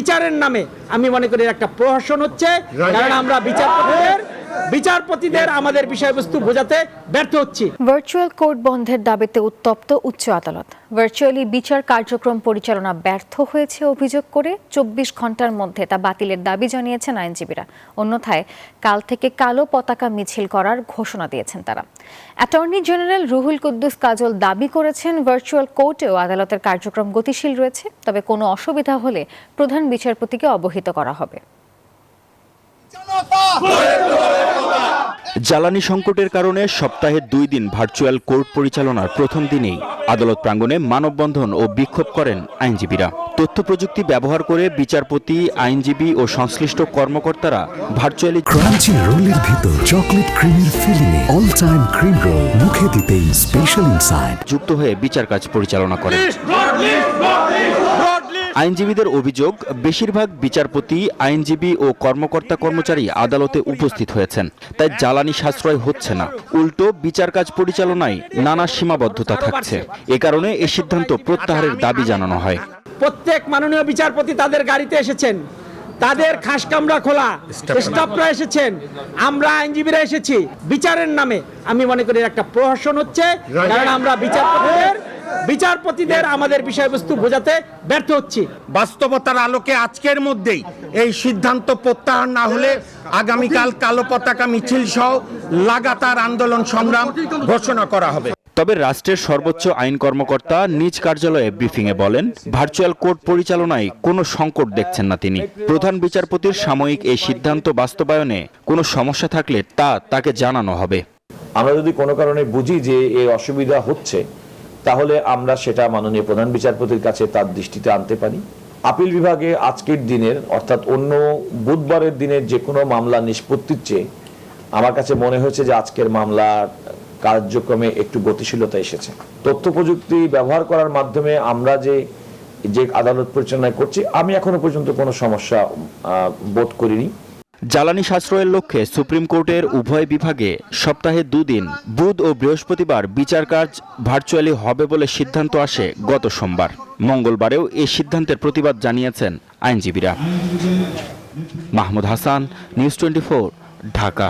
বিচারের নামে আমি মনে করি একটা প্রহসন হচ্ছে, কারণ আমরা বিচারপতিদের আমাদের বিষয়বস্তু বোঝাতে ব্যর্থ হচ্ছি। ভার্চুয়াল কোর্ট বন্ধের দাবিতে উত্তপ্ত উচ্চ আদালত। ভার্চুয়ালি বিচার কার্যক্রম পরিচালনা ব্যর্থ হয়েছে অভিযোগ করে 24 ঘন্টার মধ্যে তা বাতিলের দাবি জানিয়েছেন আইনজীবীরা। অন্যথায় কাল থেকে কালো পতাকা মিছিল করার ঘোষণা দিয়েছেন তারা। অ্যাটর্নি জেনারেল রুহুল কুদ্দুস কাজল দাবি করেছেন ভার্চুয়াল কোর্টেও আদালতের কার্যক্রম গতিশীল রয়েছে, তবে কোনো অসুবিধা হলে প্রধান বিচারপতিকে অবহিত করা হবে। জ্বালানি সংকটের কারণে সপ্তাহে 2 দিন ভার্চুয়াল কোর্ট পরিচালনার প্রথম দিনেই আদালত প্রাঙ্গণে মানববন্ধন ও বিক্ষোভ করেন আইনজীবীরা। তথ্য প্রযুক্তি ব্যবহার করে বিচারপতি, আইনজীবী ও সংশ্লিষ্ট কর্মকর্তারা ভার্চুয়ালি ক্রাঞ্চি রোলের ভিতর চকলেট ক্রিমের filling all time cream roll মুখে দিতেই স্পেশাল ইনসাইড যুক্ত হয়ে বিচার কাজ পরিচালনা করেন। আইনজীবীদের অভিযোগ, বেশিরভাগ বিচারপতি, আইনজীবী ও কর্মকর্তা কর্মচারী আদালতে উপস্থিত হয়েছেন, তাই জ্বালানি সাশ্রয় হচ্ছে না, উল্টো বিচার কাজ পরিচালনায় নানা সীমাবদ্ধতা থাকছে। এ কারণে এই সিদ্ধান্ত প্রত্যাহারের দাবি জানানো হয়। প্রত্যেক মাননীয় বিচারপতি তাদের গাড়িতে এসেছেন, তাদের খাস কামরা খোলা, স্টাফরা এসেছেন, আমরা আইনজীবীরা এসেছি। বিচারের নামে আমি মনে করি একটা প্রহসন হচ্ছে, কারণ আমরা বিচারপতিদের আমাদের বিষয়বস্তু বোঝাতে ব্যর্থ হচ্ছি। বাস্তবতার আলোকে আজকের মধ্যেই এই সিদ্ধান্ত প্রত্যাহার না হলে আগামীকাল কালো পতাকা মিছিল সহ লাগাতার আন্দোলন সংগ্রাম ঘোষণা করা হবে। তবে রাষ্ট্রের সর্বোচ্চ আইন কর্মকর্তা নিজ কার্যালয়ে ব্রিফিংয়ে বলেন, ভার্চুয়াল কোর্ট পরিচালনায় কোনো সংকট দেখছেন না তিনি। প্রধান বিচারপতির সাময়িক এই সিদ্ধান্ত বাস্তবায়নে কোনো সমস্যা থাকলে তাকে জানানো হবে। আমরা যদি কোনো কারণে বুঝি যে এই অসুবিধা হচ্ছে, তাহলে আমরা সেটা মাননীয় প্রধান বিচারপতির কাছে তার দৃষ্টিতে আনতে পারি। আপিল বিভাগে আজকের দিনের অর্থাৎ অন্য বুধবারের দিনের যে কোনো মামলা নিষ্পত্তির চেয়ে আমার কাছে মনে হয়েছে যে আজকের মামলার কার্যক্রমে একটু গতিশীলতা এসেছে। তথ্য প্রযুক্তি ব্যবহার করার মাধ্যমে আমরা যে আদালত পরিচালনা করছি, আমি এখনো পর্যন্ত কোনো সমস্যা বোধ করিনি। জ্বালানি সাশ্রয়ের লক্ষ্যে সুপ্রিম কোর্টের উভয় বিভাগে সপ্তাহে 2 দিন বুধ ও বৃহস্পতিবার বিচার কাজ ভার্চুয়ালি হবে বলে সিদ্ধান্ত আসে গত সোমবার। মঙ্গলবারেও এই সিদ্ধান্তের প্রতিবাদ জানিয়েছেন আইনজীবীরা। মাহমুদ হাসান, নিউজ 24, ঢাকা।